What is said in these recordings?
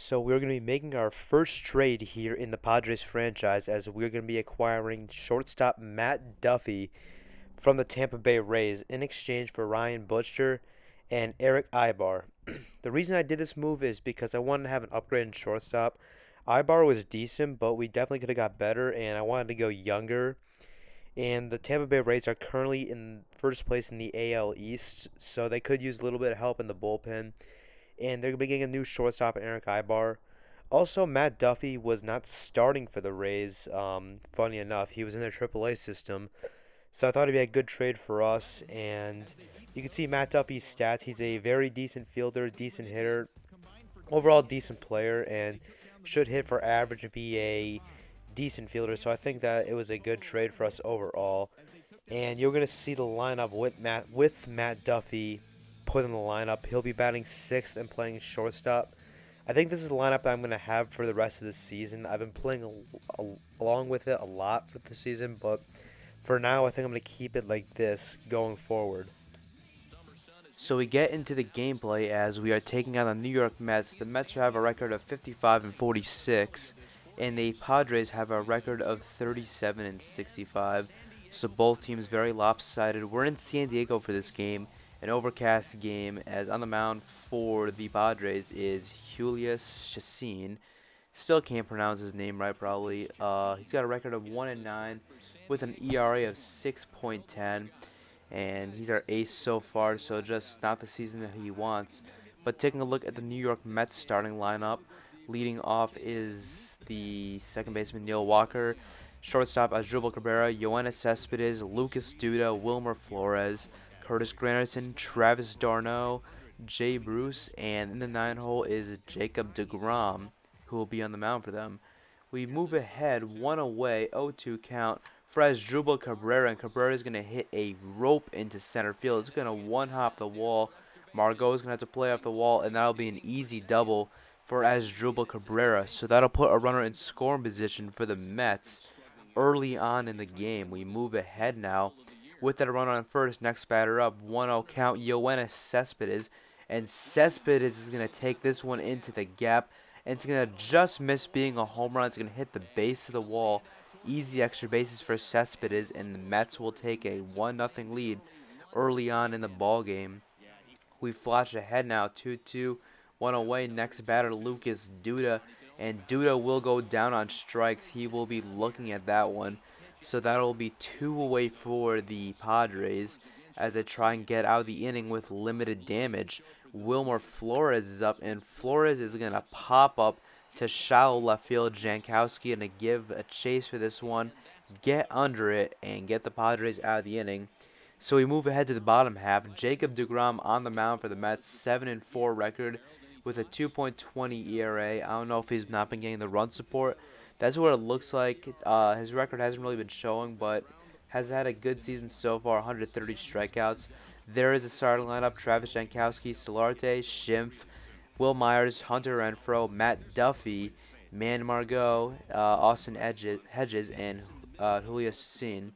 So we're going to be making our first trade here in the Padres franchise as we're going to be acquiring shortstop Matt Duffy from the Tampa Bay Rays in exchange for Ryan Butcher and Eric Ibar. The reason I did this move is because I wanted to have an upgrade in shortstop. Ibar was decent, but we definitely could have got better, and I wanted to go younger. And the Tampa Bay Rays are currently in first place in the AL East, so they could use a little bit of help in the bullpen. And they're going to be getting a new shortstop in Eric Ibar. Also, Matt Duffy was not starting for the Rays. Funny enough, he was in their AAA system, so I thought it'd be a good trade for us. And you can see Matt Duffy's stats. He's a very decent fielder, decent hitter, overall decent player, and should hit for average and be a decent fielder. So I think that it was a good trade for us overall. And you're gonna see the lineup with Matt Duffy put in the lineup. He'll be batting sixth and playing shortstop. I think this is the lineup that I'm gonna have for the rest of the season. I've been playing along with it a lot for the season, but for now, I think I'm gonna keep it like this going forward. So we get into the gameplay as we are taking on the New York Mets. The Mets have a record of 55 and 46, and the Padres have a record of 37 and 65. So both teams very lopsided. We're in San Diego for this game, an overcast game, as on the mound for the Padres is Julius Chassin. Still can't pronounce his name right, probably. He's got a record of 1 and 9 with an ERA of 6.10, and he's our ace so far, so just not the season that he wants. But taking a look at the New York Mets starting lineup, leading off is the second baseman Neil Walker, shortstop Asdrubal Cabrera, Yoenis Cespedes, Lucas Duda, Wilmer Flores, Curtis Granderson, Travis d'Arnaud, Jay Bruce, and in the 9 hole is Jacob deGrom, who will be on the mound for them. We move ahead, one away, 0-2 count for Asdrubal Cabrera, and Cabrera is going to hit a rope into center field. It's going to one-hop the wall. Margot is going to have to play off the wall, and that'll be an easy double for Asdrubal Cabrera. So that'll put a runner in scoring position for the Mets early on in the game. We move ahead now with that runner on first. Next batter up, 1-0 count, Yoenis Cespedes, and Cespedes is going to take this one into the gap, and it's going to just miss being a home run. It's going to hit the base of the wall. Easy extra bases for Cespedes, and the Mets will take a 1-0 lead early on in the ball game. We flash ahead now, 2-2, one away. Next batter, Lucas Duda, and Duda will go down on strikes. He will be looking at that one, so that'll be 2 away for the Padres as they try and get out of the inning with limited damage. Wilmer Flores is up, and Flores is going to pop up to shallow left field. Jankowski and to give a chase for this one, get under it, and get the Padres out of the inning. So we move ahead to the bottom half. Jacob deGrom on the mound for the Mets, 7-4 record with a 2.20 ERA. I don't know if he's not been getting the run support. That's what it looks like. His record hasn't really been showing, but has had a good season so far, 130 strikeouts. There is a starting lineup: Travis Jankowski, Solarte, Schimpf, Will Myers, Hunter Renfroe, Matt Duffy, Man Margot, Austin Hedges, and Julius Chassin,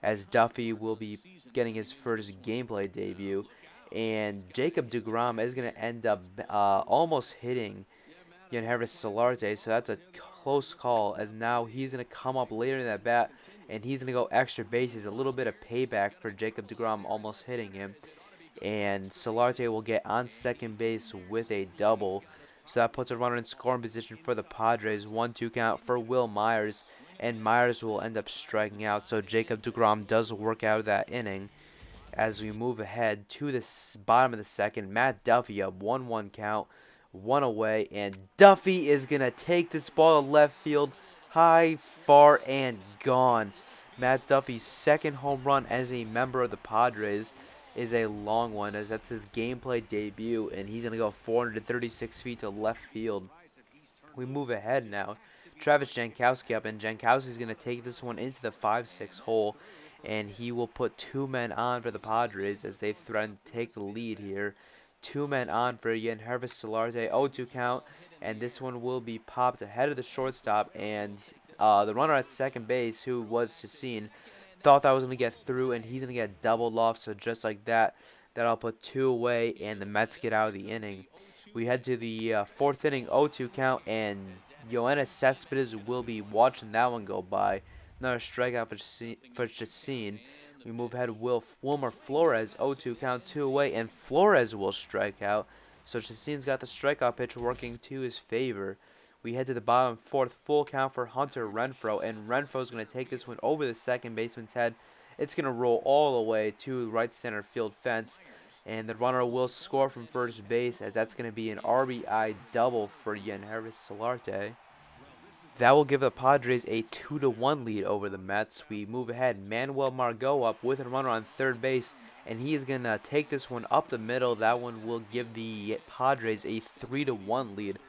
as Duffy will be getting his first gameplay debut. And Jacob deGrom is going to end up almost hitting Yangervis Solarte, so that's a close call, as now he's going to come up later in that bat, and he's going to go extra bases, a little bit of payback for Jacob deGrom almost hitting him. And Solarte will get on second base with a double. So that puts a runner in scoring position for the Padres. 1-2 count for Will Myers, and Myers will end up striking out. So Jacob deGrom does work out of that inning. As we move ahead to the bottom of the second, Matt Duffy up, 1-1 count, 1 away, and Duffy is going to take this ball to left field, high, far, and gone. Matt Duffy's second home run as a member of the Padres is a long one, as that's his gameplay debut, and he's going to go 436 feet to left field. We move ahead now. Travis Jankowski up, and Jankowski is going to take this one into the 5-6 hole, and he will put 2 men on for the Padres as they threaten to take the lead here. 2 men on for Yangervis Solarte, 0-2 count, and this one will be popped ahead of the shortstop, and the runner at second base, who was Chassin, thought that was going to get through, and he's going to get doubled off. So just like that, that'll put 2 away, and the Mets get out of the inning. We head to the fourth inning, 0-2 count, and Yoenis Cespedes will be watching that one go by. Another strikeout for Chacin. We move ahead, Wilmer Flores, 0-2 count, 2 away, and Flores will strike out. So Chacin's got the strikeout pitch working to his favor. We head to the bottom fourth, full count for Hunter Renfroe, and Renfroe's going to take this one over the second baseman's head. It's going to roll all the way to the right center field fence, and the runner will score from first base, as that's going to be an RBI double for Yangervis Solarte. That will give the Padres a 2-1 lead over the Mets. We move ahead, Manuel Margot up with a runner on third base, and he is going to take this one up the middle. That one will give the Padres a 3-1 lead.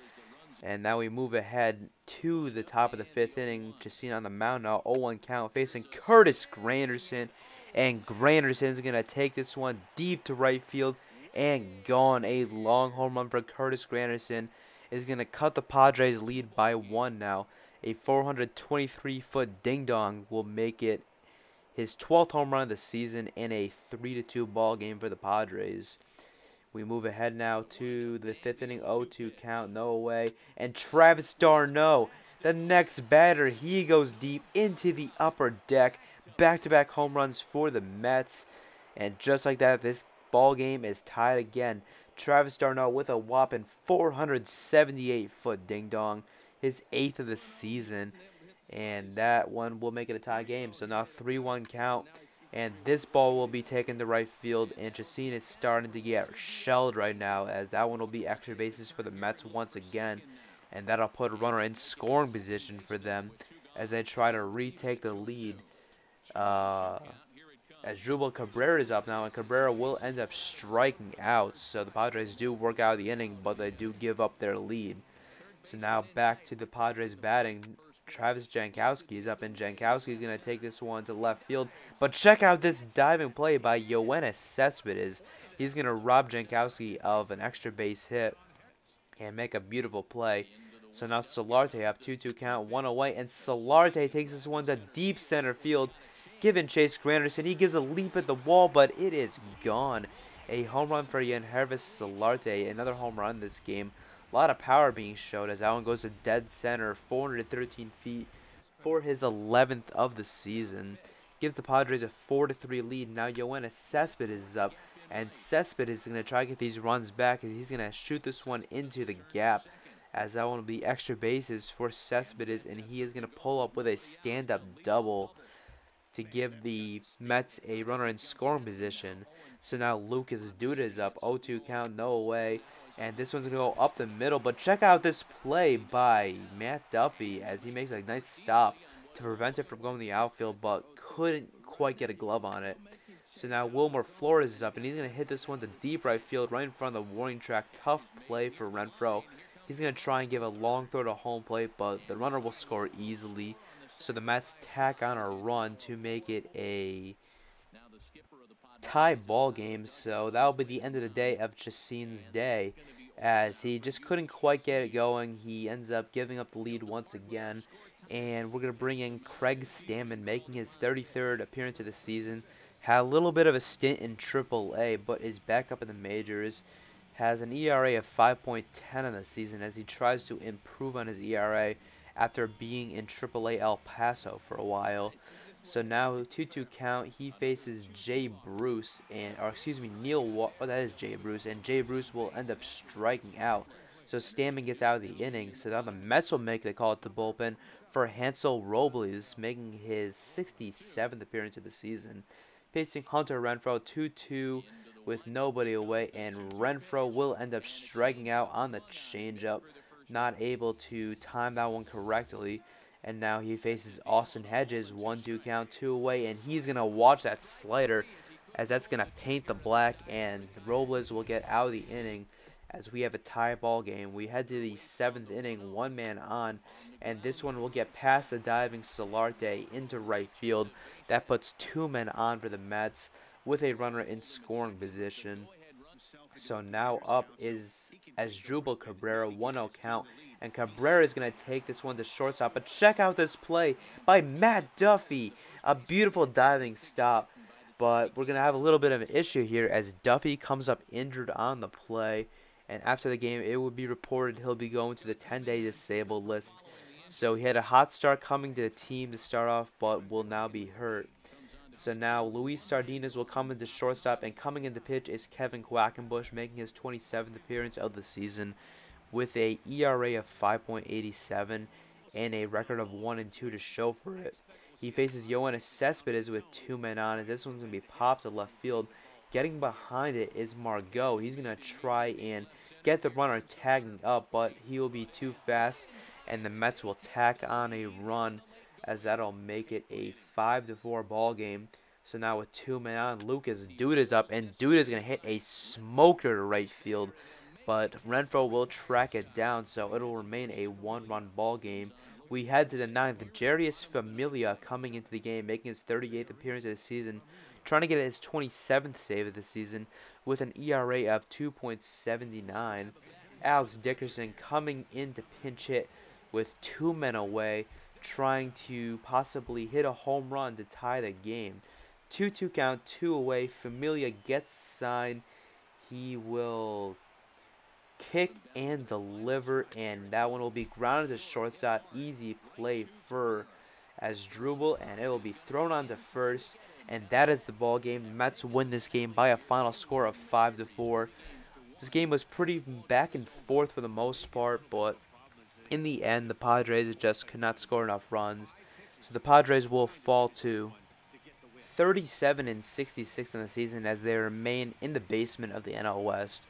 And now we move ahead to the top of the fifth inning. Chacin on the mound now, 0-1 count, facing Curtis Granderson. And Granderson's going to take this one deep to right field and gone. A long home run for Curtis Granderson is going to cut the Padres' lead by 1 now. A 423-foot ding-dong will make it his 12th home run of the season and a 3-2 ball game for the Padres. We move ahead now to the fifth inning, 0-2 count, no away. And Travis d'Arnaud, the next batter, he goes deep into the upper deck. Back-to-back home runs for the Mets. And just like that, this ball game is tied again. Travis d'Arnaud with a whopping 478-foot ding-dong, his 8th of the season. And that one will make it a tie game. So now 3-1 count. And this ball will be taken to right field, and Chacin is starting to get shelled right now, as that one will be extra bases for the Mets once again. And that'll put a runner in scoring position for them as they try to retake the lead. As Jubal Cabrera is up now, and Cabrera will end up striking out. So the Padres do work out the inning, but they do give up their lead. So now back to the Padres batting. Travis Jankowski is up, and Jankowski is going to take this one to left field. But check out this diving play by Yoenis Cespedes. He's going to rob Jankowski of an extra base hit and make a beautiful play. So now Solarte up, 2-2 count, 1 away, and Solarte takes this one to deep center field, giving Chase Granderson. He gives a leap at the wall, but it is gone. A home run for Yangervis Solarte, another home run this game. A lot of power being showed as that one goes to dead center, 413 feet for his 11th of the season. Gives the Padres a 4-3 lead. Now Yoenis Cespedes is up, and Cespedes is going to try to get these runs back as he's going to shoot this one into the gap, as that one will be extra bases for Cespedes, and he is going to pull up with a stand-up double to give the Mets a runner in scoring position. So now Lucas Duda is up, 0-2 count, no away. And this one's going to go up the middle. But check out this play by Matt Duffy as he makes a nice stop to prevent it from going to the outfield, but couldn't quite get a glove on it. So now Wilmer Flores is up, and he's going to hit this one to deep right field right in front of the warning track. Tough play for Renfroe. He's going to try and give a long throw to home plate, but the runner will score easily. So the Mets tack on a run to make it a tie ball game. So that'll be the end of the day of Chacin's day, as he just couldn't quite get it going. He ends up giving up the lead once again, and we're going to bring in Craig Stammen, making his 33rd appearance of the season. Had a little bit of a stint in AAA, but is back up in the majors. Has an ERA of 5.10 on the season as he tries to improve on his ERA after being in AAA El Paso for a while. So now 2-2 count. He faces Jay Bruce, that is Jay Bruce, and Jay Bruce will end up striking out. So Stammen gets out of the inning. So now the Mets will make the call at the bullpen for Hansel Robles, making his 67th appearance of the season. Facing Hunter Renfroe, 2-2 with nobody away, and Renfroe will end up striking out on the changeup, not able to time that one correctly. And now he faces Austin Hedges, 1-2 count, 2 away, and he's going to watch that slider as that's going to paint the black, and Robles will get out of the inning as we have a tie ball game. We head to the 7th inning, 1 man on, and this one will get past the diving Solarte into right field. That puts 2 men on for the Mets with a runner in scoring position. So now up is Asdrubal Cabrera, 1-0 count, and Cabrera is going to take this one to shortstop. But check out this play by Matt Duffy. A beautiful diving stop. But we're going to have a little bit of an issue here as Duffy comes up injured on the play. and after the game, it will be reported he'll be going to the 10-day disabled list. So he had a hot start coming to the team to start off, but will now be hurt. So now Luis Sardinas will come into shortstop, and coming into pitch is Kevin Quackenbush, making his 27th appearance of the season with a ERA of 5.87 and a record of 1-2 to show for it. He faces Yoenis Cespedes with 2 men on, and this one's going to be popped to left field. Getting behind it is Margot. He's going to try and get the runner tagging up, but he will be too fast, and the Mets will tack on a run, as that'll make it a 5-4 ball game. So now with 2 men on, Lucas Duda's up, and Duda's going to hit a smoker to right field, but Renfroe will track it down, so it'll remain a 1-run ball game. We head to the 9th. Jarius Familia coming into the game, making his 38th appearance of the season, trying to get his 27th save of the season with an ERA of 2.79. Alex Dickerson coming in to pinch hit with 2 men away, trying to possibly hit a home run to tie the game. 2-2 count, 2 away. Familia gets signed. He will kick and deliver, and that one will be grounded to shortstop. Easy play for Asdrubal, and it will be thrown on to first, and that is the ball game. The Mets win this game by a final score of 5-4. This game was pretty back and forth for the most part, but in the end, the Padres just could not score enough runs, so the Padres will fall to 37-66 in the season as they remain in the basement of the NL West.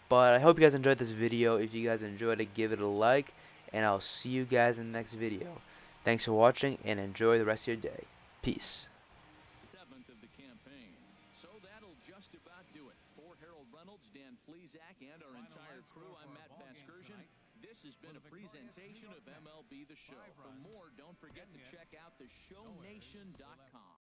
But I hope you guys enjoyed this video. If you guys enjoyed it, give it a like, and I'll see you guys in the next video. Thanks for watching, and enjoy the rest of your day. Peace. 7th of the campaign. So that'll just about do it. For Harold Reynolds, Dan Plesac, and our entire crew, I'm Matt Vasgersian. This has been a presentation of MLB The Show. For more, don't forget to check out theshownation.com.